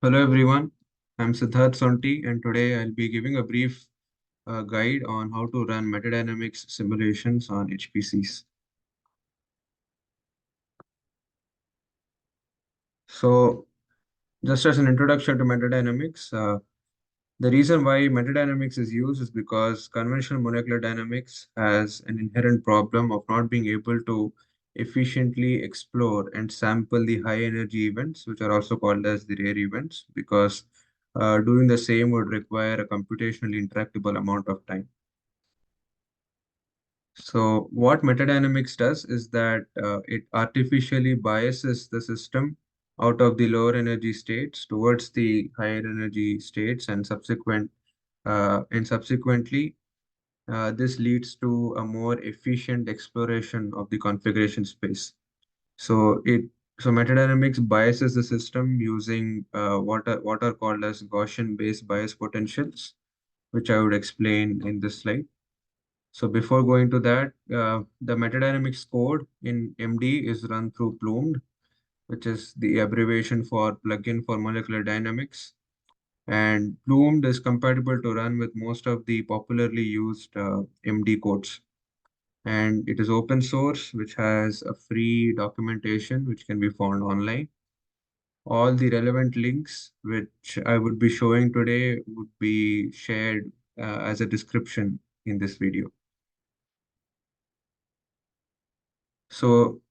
Hello everyone, I'm Siddharth Sonti and today I'll be giving a brief guide on how to run metadynamics simulations on HPCs. So just as an introduction to metadynamics, the reason why metadynamics is used is because conventional molecular dynamics has an inherent problem of not being able to efficiently explore and sample the high energy events, which are also called as the rare events, because doing the same would require a computationally intractable amount of time. So what metadynamics does is that it artificially biases the system out of the lower energy states towards the higher energy states, and subsequently this leads to a more efficient exploration of the configuration space. So it so metadynamics biases the system using what are called as Gaussian based bias potentials, which I would explain in this slide. So before going to that, the metadynamics code in MD is run through Plumed, which is the abbreviation for plugin for molecular dynamics. And Plumed is compatible to run with most of the popularly used MD codes. And it is open source, which has a free documentation which can be found online. All the relevant links which I would be showing today would be shared as a description in this video. So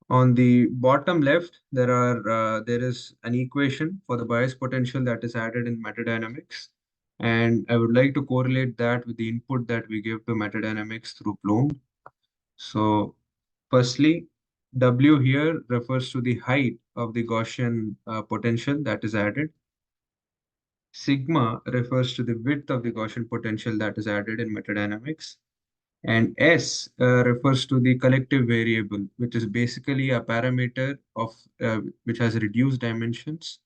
on the bottom left, there is an equation for the bias potential that is added in metadynamics. And I would like to correlate that with the input that we give to metadynamics through Plume. So firstly, W here refers to the height of the Gaussian potential that is added. Sigma refers to the width of the Gaussian potential that is added in metadynamics. And S refers to the collective variable, which is basically a parameter of which has reduced dimensions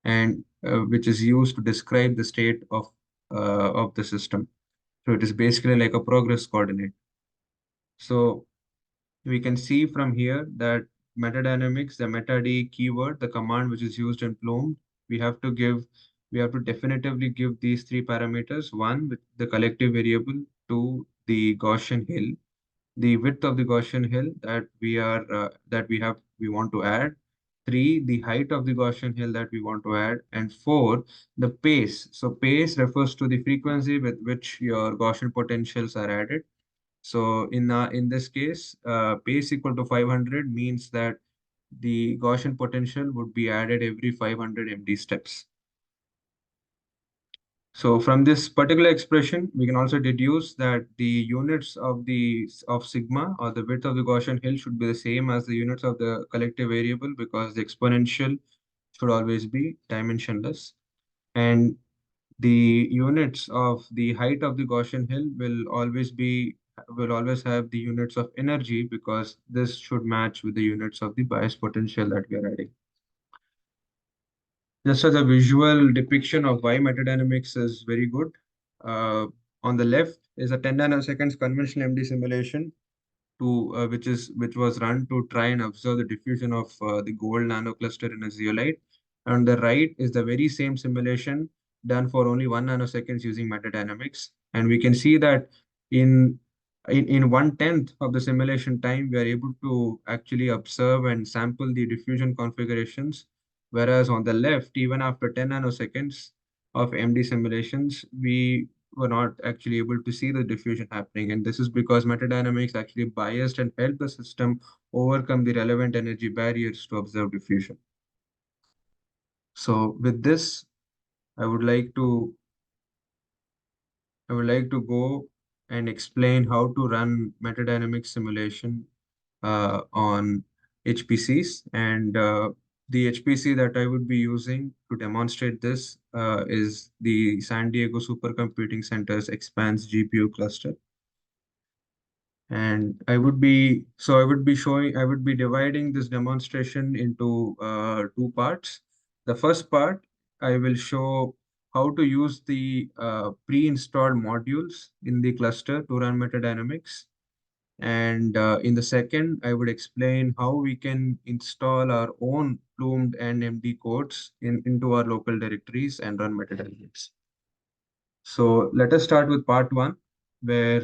and which is used to describe the state of the system. So it is basically like a progress coordinate. So we can see from here that metadynamics, the metad keyword, the command which is used in Plume, we have to give, we have to definitively give these three parameters: one, with the collective variable; two, the Gaussian hill; the width of the Gaussian hill that we want to add; three, the height of the Gaussian hill that we want to add; and four, the pace. So pace refers to the frequency with which your Gaussian potentials are added. So in this case, pace equal to 500 means that the Gaussian potential would be added every 500 MD steps. So from this particular expression, we can also deduce that the units of sigma, or the width of the Gaussian hill, should be the same as the units of the collective variable, because the exponential should always be dimensionless. And the units of the height of the Gaussian hill will always have the units of energy, because this should match with the units of the bias potential that we are adding. Just as a visual depiction of why metadynamics is very good, uh, on the left is a 10 nanoseconds conventional MD simulation which was run to try and observe the diffusion of the gold nanocluster in a zeolite. And on the right is the very same simulation done for only 1 nanoseconds using metadynamics. And we can see that in in 1/10 of the simulation time, we are able to actually observe and sample the diffusion configurations. Whereas on the left, even after 10 nanoseconds of MD simulations, we were not actually able to see the diffusion happening. And this is because metadynamics actually biased and helped the system overcome the relevant energy barriers to observe diffusion. So with this, I would like to go and explain how to run metadynamic simulation on HPCs. And the HPC that I would be using to demonstrate this is the San Diego Supercomputing Center's Expanse GPU cluster. And I would be dividing this demonstration into two parts. The first part, I will show how to use the pre-installed modules in the cluster to run metadynamics. And in the second, I would explain how we can install our own plumed and MD codes into our local directories and run metadynamics. So let us start with part one, where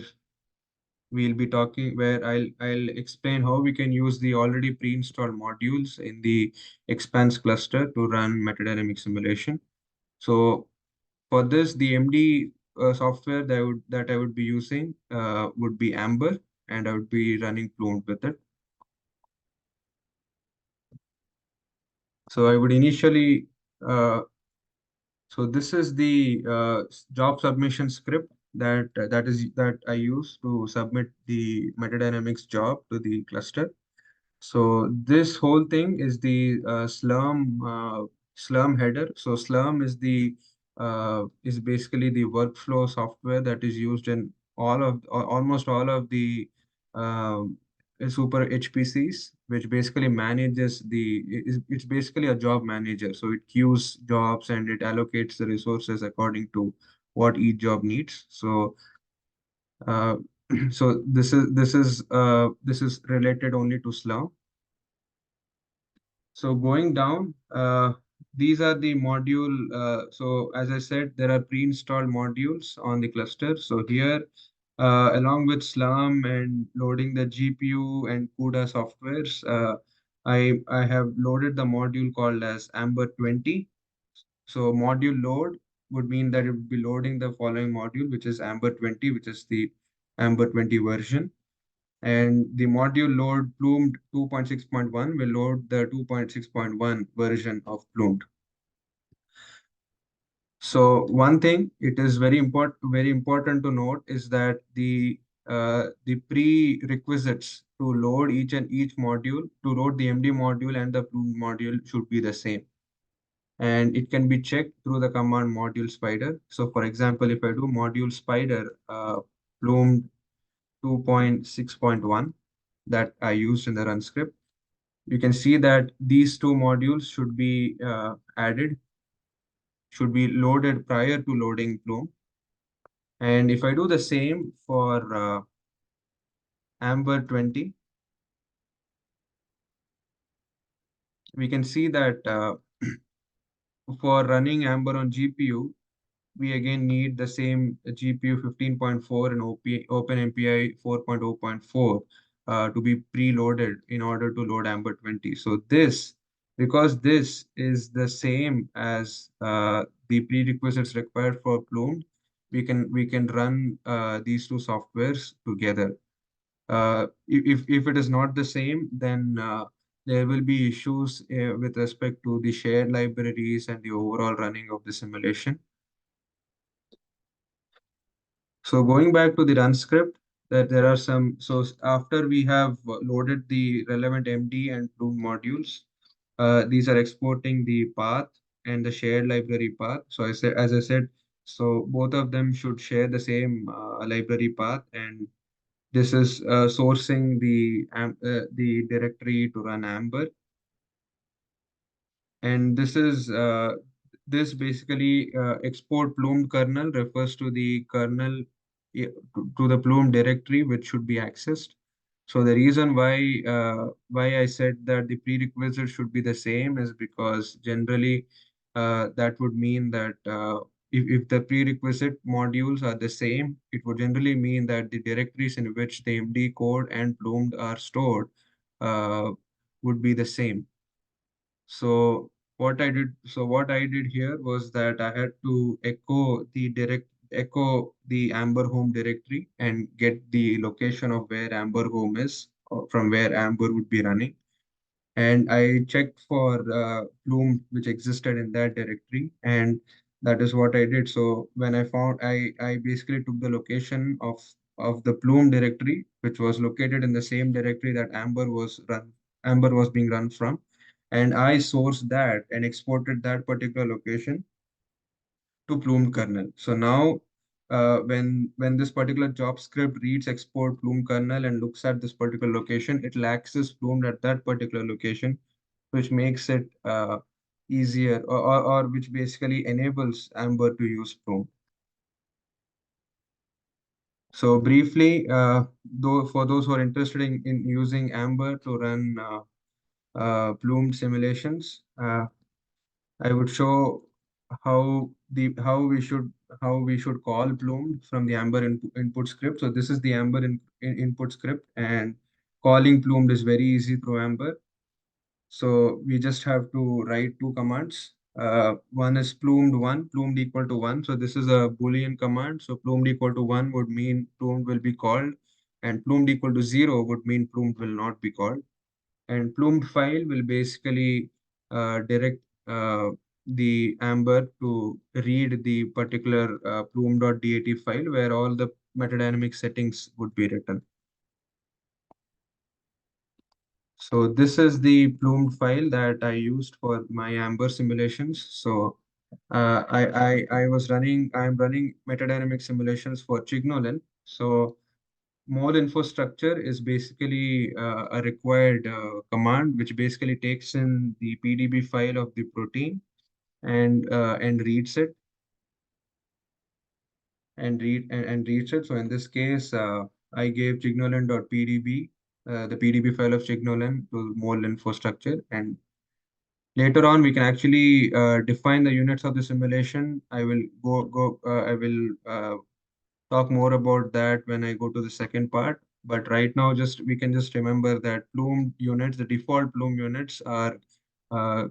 I'll explain how we can use the already pre-installed modules in the expanse cluster to run metadynamic simulation. So for this, the MD software that I would be using would be Amber, and I would be running Plume with it. So I would initially, so this is the job submission script that I use to submit the metadynamics job to the cluster. So this whole thing is the Slurm header. So Slurm is basically the workflow software that is used in almost all of the um super HPCs, which basically manages it's basically a job manager. So it queues jobs and it allocates the resources according to what each job needs. So uh, so this is related only to Slurm. So going down, these are the module. So as I said, there are pre-installed modules on the cluster. So here, along with Slurm and loading the GPU and CUDA softwares, I have loaded the module called as Amber 20. So module load would mean that it would be loading the following module, which is Amber 20, which is the Amber 20 version. And the module load Plumed 2.6.1 will load the 2.6.1 version of Plumed. So one thing it is very important to note is that the prerequisites to load each module, to load the MD module and the Plumed module should be the same. And it can be checked through the command module spider. So for example, if I do module spider Plumed 2.6.1 that I used in the run script, you can see that these two modules should be loaded prior to loading Plume. And if I do the same for Amber 20, we can see that for running Amber on GPU, we again need the same GPU 15.4 and OpenMPI 4.0.4 to be preloaded in order to load Amber 20. So because this is the same as the prerequisites required for Plume, we can run these two softwares together. If it is not the same, then there will be issues with respect to the shared libraries and the overall running of the simulation. So going back to the run script, that there are some, so after we have loaded the relevant MD and Plume modules, these are exporting the path and the shared library path. So as I said, so both of them should share the same library path, and this is sourcing the directory to run Amber. And this basically export Plume kernel refers to the kernel to the Plume directory which should be accessed. So the reason why I said that the prerequisite should be the same is because generally that would mean that if the prerequisite modules are the same, it would generally mean that the directories in which the MD code and Plume are stored uh, would be the same. So what I did here was that I had to echo the Amber home directory and get the location of where Amber home is, or from where Amber would be running. And I checked for Plume which existed in that directory, and that is what I did. So when I found, I basically took the location of the Plume directory, which was located in the same directory that Amber was being run from, and I sourced that and exported that particular location to Plume kernel. So now, when this particular job script reads export Plume kernel and looks at this particular location, it will access Plume at that particular location, which makes it easier, or which basically enables Amber to use Plume. So briefly, though for those who are interested in using Amber to run plumed simulations, I would show how we should call plumed from the Amber input script. So this is the Amber input script, and calling plumed is very easy through Amber. So we just have to write two commands. One is plumed equal to one. So this is a Boolean command. So plumed equal to one would mean plumed will be called, and plumed equal to zero would mean plumed will not be called. And plumed file will basically direct the Amber to read the particular plume.dat file where all the metadynamic settings would be written. So this is the plumed file that I used for my Amber simulations. So I'm running metadynamic simulations for Chignolin. So mole infrastructure is basically a required command which basically takes in the PDB file of the protein and reads it and reads it. So in this case, I gave chignolin.pdb, the PDB file of chignolin to mole infrastructure, and later on we can actually define the units of the simulation. I will talk more about that when I go to the second part. But right now, just we can just remember that plume units, the default plume units are uh,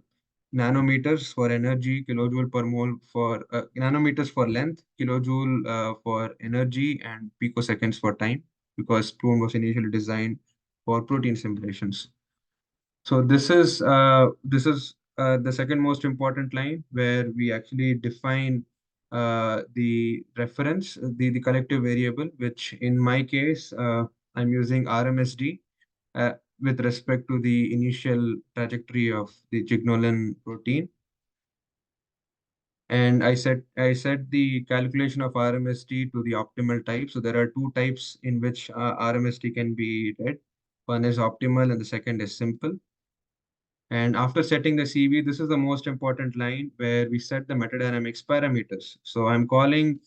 nanometers for energy, kilojoule per mole for nanometers for length, kilojoule for energy, and picoseconds for time, because plume was initially designed for protein simulations. So this is the second most important line where we actually define the reference, the collective variable, which in my case I'm using RMSD with respect to the initial trajectory of the Chignolin protein. And I set the calculation of RMSD to the optimal type. So there are two types in which RMSD can be read. One is optimal and the second is simple. And after setting the CV, this is the most important line where we set the metadynamics parameters. So I'm calling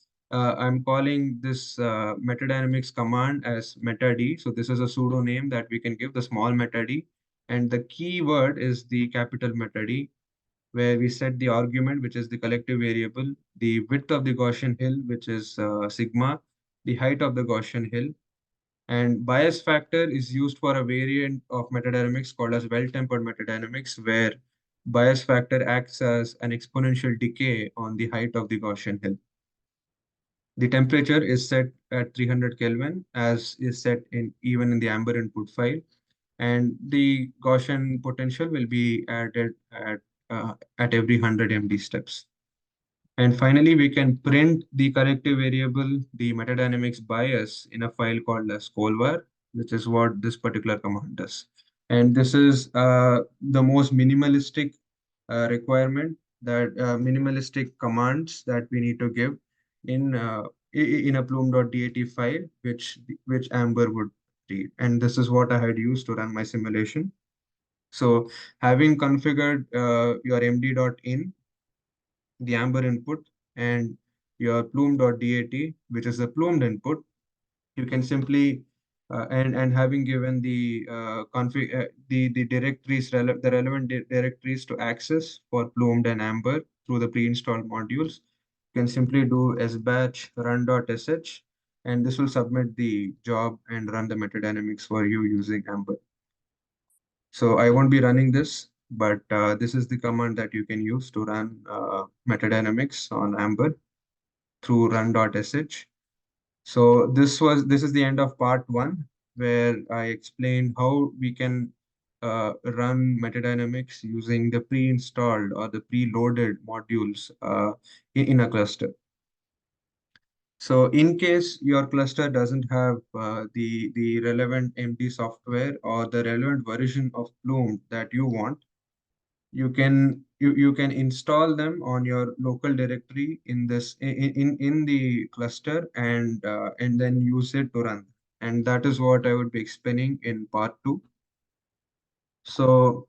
this metadynamics command as metad. So this is a pseudo name that we can give the small metad. And the keyword is the capital metad, where we set the argument, which is the collective variable, the width of the Gaussian hill, which is sigma, the height of the Gaussian hill, and bias factor is used for a variant of metadynamics called as well-tempered metadynamics, where bias factor acts as an exponential decay on the height of the Gaussian hill. The temperature is set at 300 Kelvin, as is set in even in the Amber input file, and the Gaussian potential will be added at every 100 MD steps. And finally, we can print the corrective variable, the metadynamics bias, in a file called as colvar, which is what this particular command does. And this is the most minimalistic requirement, that minimalistic commands that we need to give in in a plume.dat file, which Amber would read. And this is what I had used to run my simulation. So having configured your md.in, the Amber input, and your plume.dat, which is the plumed input, you can simply and having given the config the directories the relevant directories to access for plumed and Amber through the pre-installed modules, you can simply do sbatch run.sh, and this will submit the job and run the metadynamics for you using Amber. So I won't be running this, but this is the command that you can use to run metadynamics on Amber through run.sh. So this is the end of part one, where I explained how we can run metadynamics using the pre-installed or the pre-loaded modules in a cluster. So in case your cluster doesn't have the relevant MD software or the relevant version of Plume that you want, you can install them on your local directory in in the cluster, and then use it to run. And that is what I would be explaining in part two. So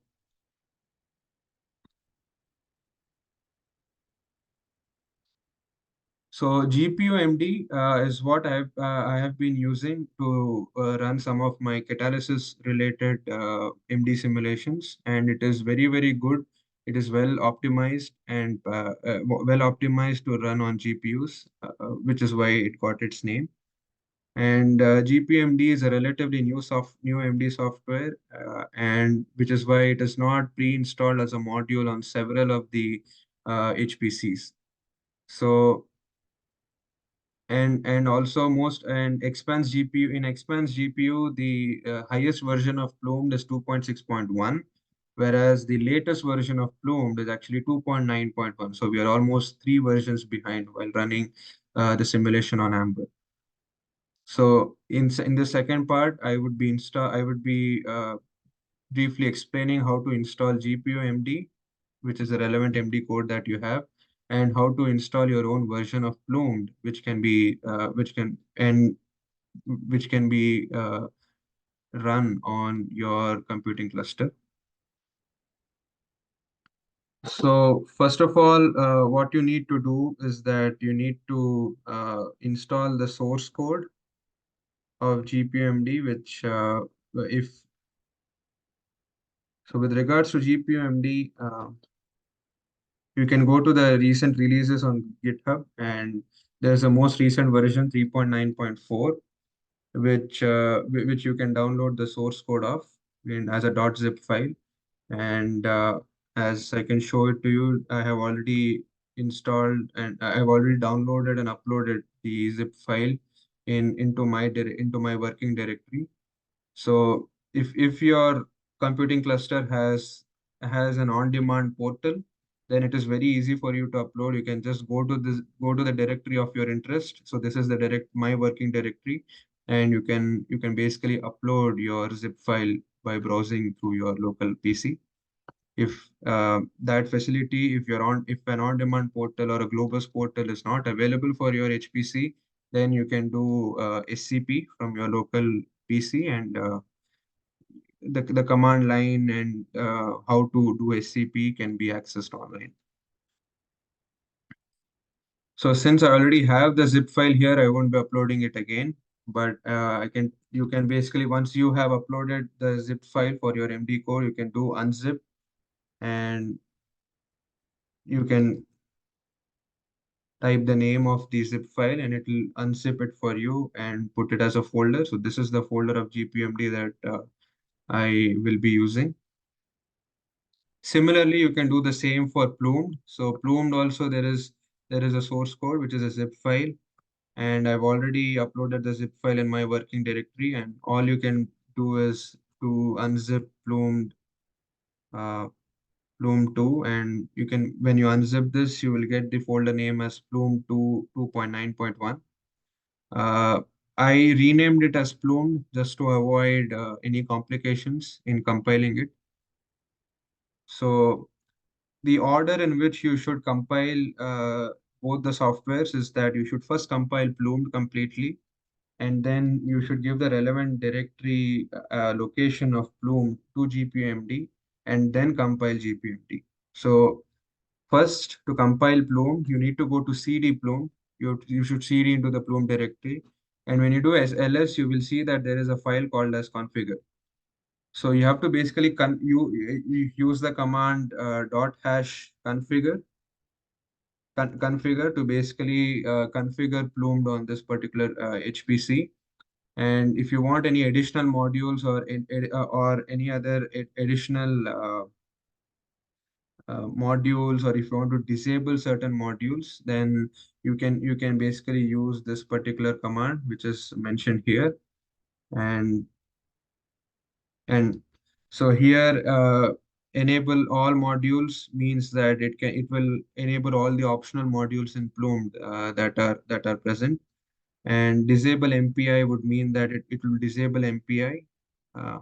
So GPU-MD is what I have been using to run some of my catalysis related MD simulations, and it is very good. It is well optimized and well optimized to run on GPUs, which is why it got its name. And GPU-MD is a relatively new MD software, and which is why it is not pre-installed as a module on several of the HPCs. So and also most and expands GPU in expands GPU, the highest version of Plumed is 2.6.1, whereas the latest version of Plumed is actually 2.9.1. So we are almost three versions behind while running the simulation on Amber. So in the second part, I would be briefly explaining how to install GPU MD, which is a relevant MD code that you have, and how to install your own version of Plumed, which can be run on your computing cluster. So first of all, what you need to do is that you need to install the source code of GPUMD, which if so, with regards to GPUMD, you can go to the recent releases on GitHub, and there's a most recent version 3.9.4, which you can download the source code of as a .zip file. And as I can show it to you, I have already installed and I have already downloaded and uploaded the zip file into my working directory. So if your computing cluster has an on-demand portal, then it is very easy for you to upload. You can just go to the directory of your interest. So this is the my working directory, and you can basically upload your zip file by browsing through your local PC. If that facility, if an on-demand portal or a Globus portal is not available for your HPC, then you can do SCP from your local PC, and the command line and how to do SCP can be accessed online. So since I already have the zip file here, I won't be uploading it again. But you can basically, once you have uploaded the zip file for your MD code, you can do unzip, and you can type the name of the zip file and it will unzip it for you and put it as a folder. So this is the folder of GPMD that I will be using. Similarly, you can do the same for Plumed. So Plumed also there is a source code which is a zip file, and I've already uploaded the zip file in my working directory. And all you can do is to unzip uh, Plume 2, and you can when you unzip this, you will get the folder name as Plume 2 2.9.1. Uh, I renamed it as Plume just to avoid any complications in compiling it. So the order in which you should compile both the softwares is that you should first compile Plume completely, and then you should give the relevant directory location of Plume to GPUMD, and then compile GPUMD. So first, to compile Plume, you need to go to CD Plume. You should CD into the Plume directory. And when you do as ls, you will see that there is a file called as configure. So you have to basically you use the command configure to basically configure Plumed on this particular HPC. And if you want any additional modules or any other additional modules, or if you want to disable certain modules, then you can basically use this particular command which is mentioned here. and and so here enable all modules means that it will enable all the optional modules in Plume that are present. And disable MPI would mean that it will disable MPI, uh,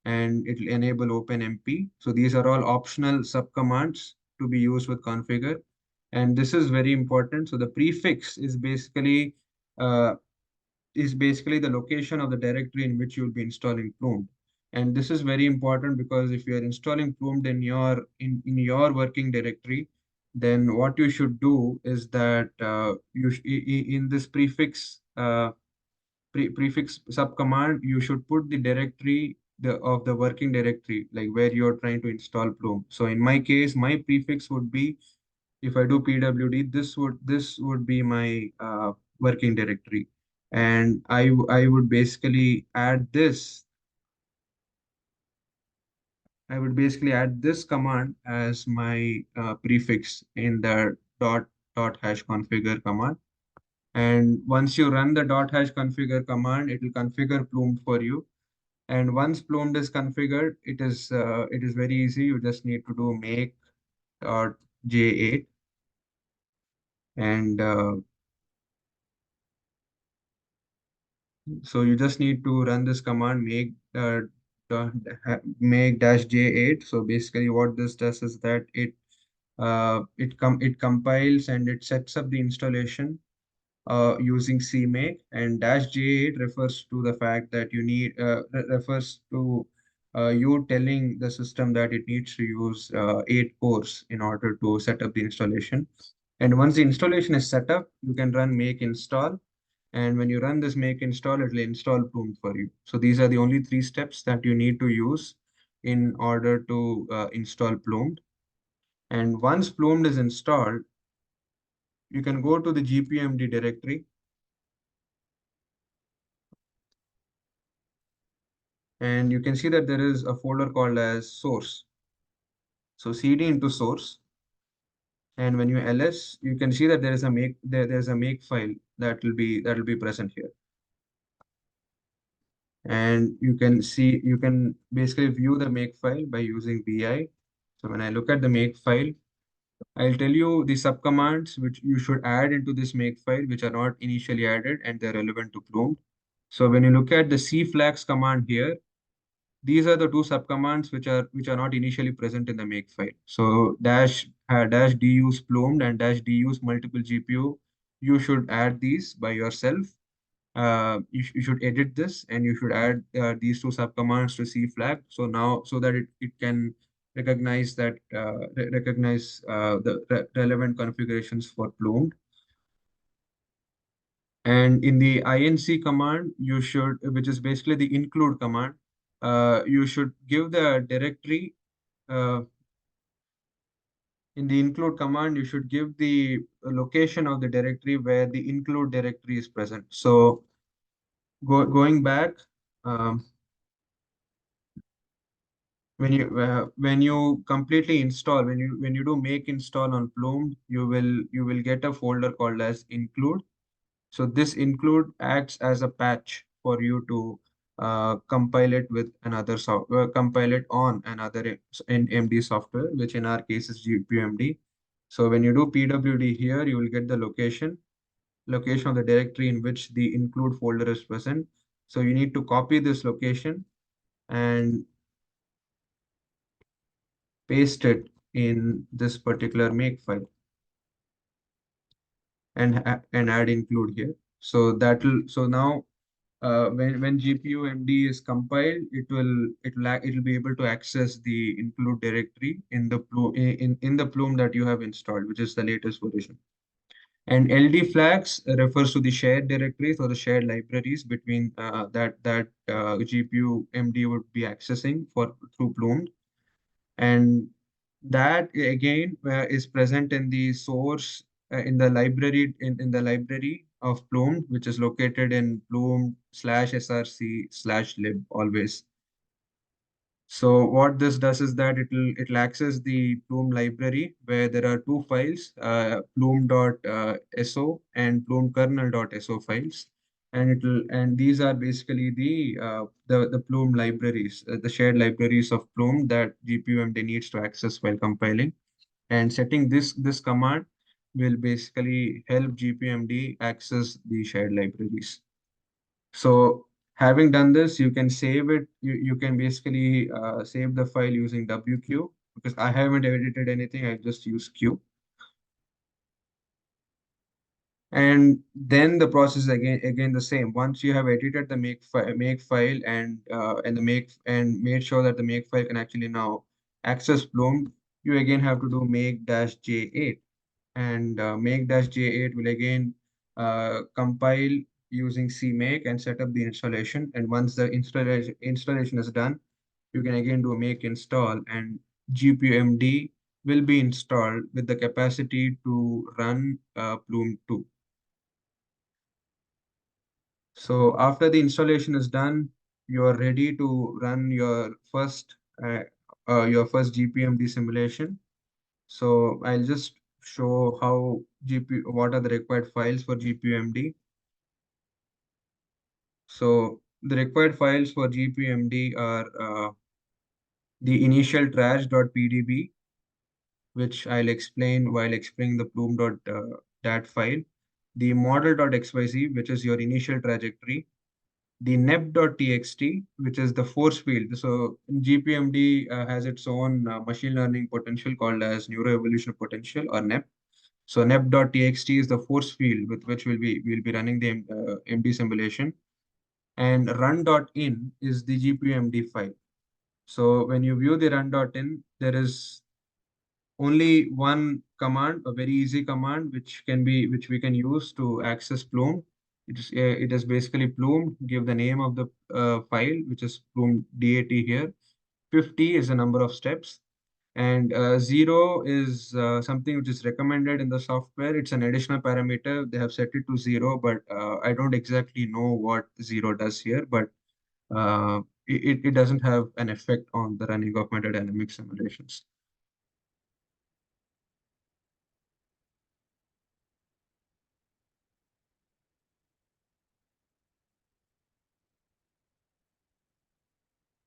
and it will enable OpenMP. So these are all optional subcommands to be used with configure. And this is very important. So the prefix uh, is basically the location of the directory in which you'll be installing Plume. And this is very important because if you are installing Plume in your working directory, then what you should do is that in this prefix subcommand, you should put the directory of the working directory, like where you're trying to install Plume. So in my case, my prefix would be, if I do pwd, this would be my working directory, and I would basically add this. I would basically add this command as my prefix in the dot hash configure command. And once you run the dot hash configure command, it will configure Plume for you. And once Plume is configured, it is very easy. You just need to do make dot j8, and so you just need to run this command dot, make dash j8. So basically, what this does is that it compiles and it sets up the installation using CMake, and dash J8 refers to the fact that refers to you telling the system that it needs to use 8 cores in order to set up the installation. And once the installation is set up, you can run make install. And when you run this make install, it will install Plume for you. So these are the only 3 steps that you need to use in order to install Plume. And once Plume is installed, you can go to the GPMD directory, and you can see that there is a folder called as source. So cd into source, and when you ls, you can see that there's a make file that will be present here. And you can basically view the make file by using bi. So when I look at the make file, I'll tell you the subcommands which you should add into this make file, which are not initially added and they're relevant to Plume. So when you look at the cflags command here, these are the 2 subcommands which are not initially present in the make file. So dash d use plumed and dash d use multiple GPU. You should add these by yourself. You should edit this and you should add these 2 subcommands to C flag. So that it can recognize the relevant configurations for plumed. And in the inc command, which is basically the include command, you should give the directory. Uh, in the include command, you should give the location of the directory where the include directory is present. So going back, um, when you completely install, when you do make install on Plume, you will get a folder called as include. So this include acts as a patch for you to compile it on another MD software, which in our case is GPUMD. So when you do pwd here, you will get the location of the directory in which the include folder is present. So you need to copy this location and paste it in this particular make file, and add include here. So now when GPU MD is compiled, it will be able to access the include directory in the Plume that you have installed, which is the latest version. And LD flags refers to the shared directories or the shared libraries between that GPU MD would be accessing for through Plume. And that again is present in the source in the library of Plume, which is located in plume/src/lib always. So what this does is that it'll access the Plume library where there are 2 files, plume.so and plumekernel.so files, and these are basically the Plume libraries, the shared libraries of Plume that GPUMD needs to access while compiling. And setting this command will basically help GPUMD access the shared libraries. So having done this, you can save it. You can basically save the file using WQ, because I haven't edited anything. I just use Q. And then the process is again the same. Once you have edited the make file and made sure that the make file can actually now access Plume, you again have to do make dash J8. and make-j8 will again compile using CMake and set up the installation. And once the installation is done, you can again do a make install, and GPUMD will be installed with the capacity to run Plume 2. So after the installation is done, you are ready to run uh, your first GPMD simulation. So I'll just show how what are the required files for GPUMD. So the required files for GPUMD are the initial trash.pdb, which I'll explain while explaining the plume.dat file, the model.xyz, which is your initial trajectory, the nep.txt, which is the force field. So GPMD has its own machine learning potential called as neuroevolution potential, or nep. So nep.txt is the force field with which we'll be running the MD simulation, and run.in is the GPMD file. So when you view the run.in, there is only one command, a very easy command, which we can use to access Plume. It is basically Plume. Give the name of the file, which is Plume DAT here. 50 is the number of steps, and 0 is something which is recommended in the software. It's an additional parameter. They have set it to 0, but I don't exactly know what 0 does here. But it doesn't have an effect on the running of metadynamic simulations.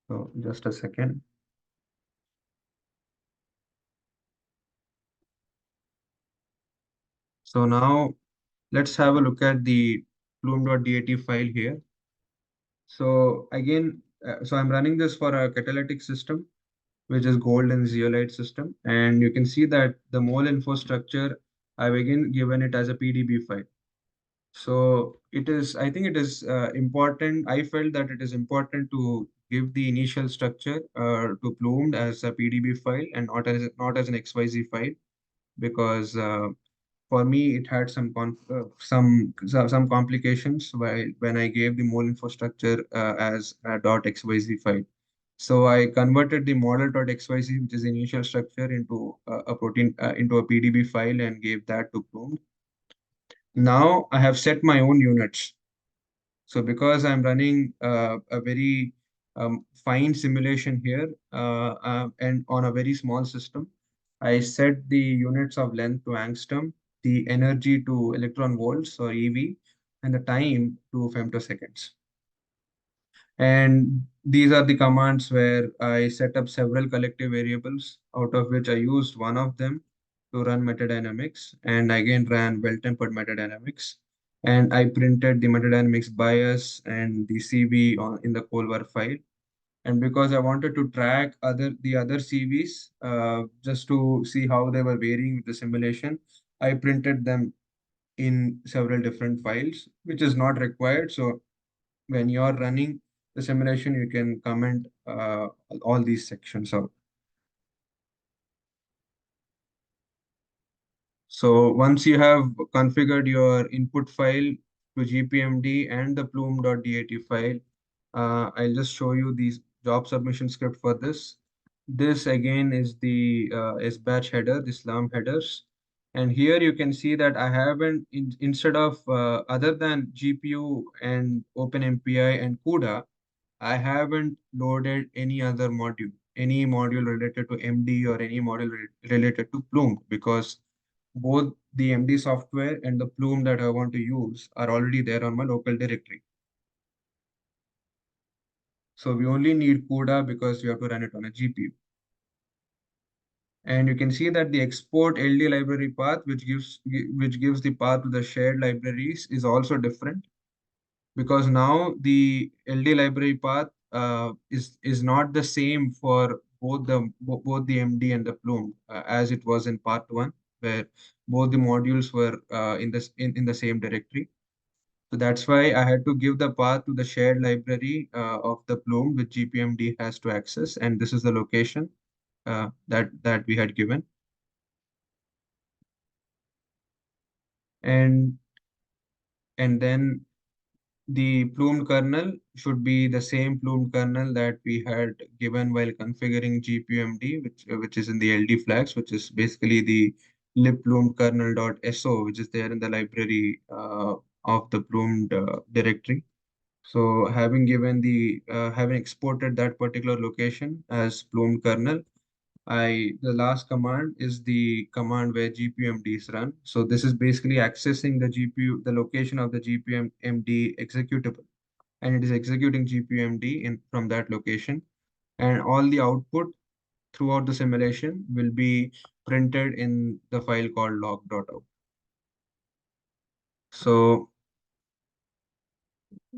So just a second. So now let's have a look at the plume.dat file here. So again, so I'm running this for a catalytic system, which is gold and zeolite system. And you can see that the mole info structure, I've again given it as a PDB file. So I think it is important. I felt that it is important to give the initial structure to Plumed as a PDB file and not as an XYZ file, because for me it had some complications while when I gave the mole infrastructure as a .xyz file. So I converted the model.xyz, which is the initial structure, into a PDB file and gave that to Plume. Now I have set my own units. So because I'm running a very fine simulation here and on a very small system, I set the units of length to angstrom, the energy to electron volts or EV, and the time to femtoseconds. And these are the commands where I set up several collective variables, out of which I used one of them to run metadynamics, and again ran well-tempered metadynamics. And I printed the metadynamics bias and the CV in the Colvar file. And because I wanted to track the other CVs just to see how they were varying with the simulation, I printed them in several different files, which is not required. So when you're running the simulation, you can comment all these sections out. So once you have configured your input file to GPMD and the plume.dat file, I'll just show you the job submission script for this. This again is the SBatch header, the SLAM headers. And here you can see that I haven't, instead of other than GPU and OpenMPI and CUDA, I haven't loaded any module related to MD or any module related to Plume, because both the MD software and the Plume that I want to use are already there on my local directory. So we only need CUDA because we have to run it on a GPU. And you can see that the export LD library path, which gives the path to the shared libraries, is also different, because now the LD library path is not the same for both the MD and the Plume as it was in part one, where both the modules were in the same directory. So that's why I had to give the path to the shared library of the Plume, which GPMD has to access, and this is the location that we had given. And and then the plumed kernel should be the same plumed kernel that we had given while configuring GPUMD, which is in the LD flags, which is basically the libplumed kernel.so, which is there in the library of the plumed directory. So having exported that particular location as plumed kernel, the last command is the command where GPUMD is run. So this is basically accessing the location of the GPUMD executable, and it is executing GPUMD from that location. And all the output throughout the simulation will be printed in the file called log.out. So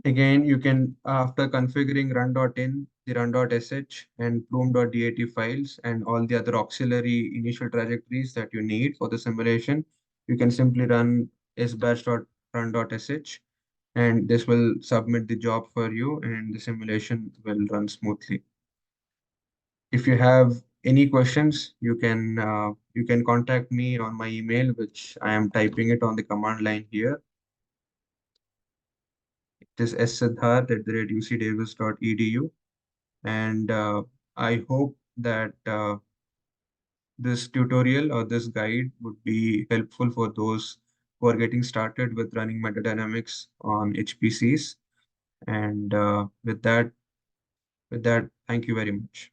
again, you can, after configuring run.in, the run.sh and plume.dat files and all the other auxiliary initial trajectories that you need for the simulation, you can simply run sbash.run.sh, and this will submit the job for you and the simulation will run smoothly. If you have any questions, you can contact me on my email, which I am typing it on the command line here. It is siddharth@ucdavis.edu. And I hope that this tutorial or this guide would be helpful for those who are getting started with running metadynamics on HPCs. And with that, thank you very much.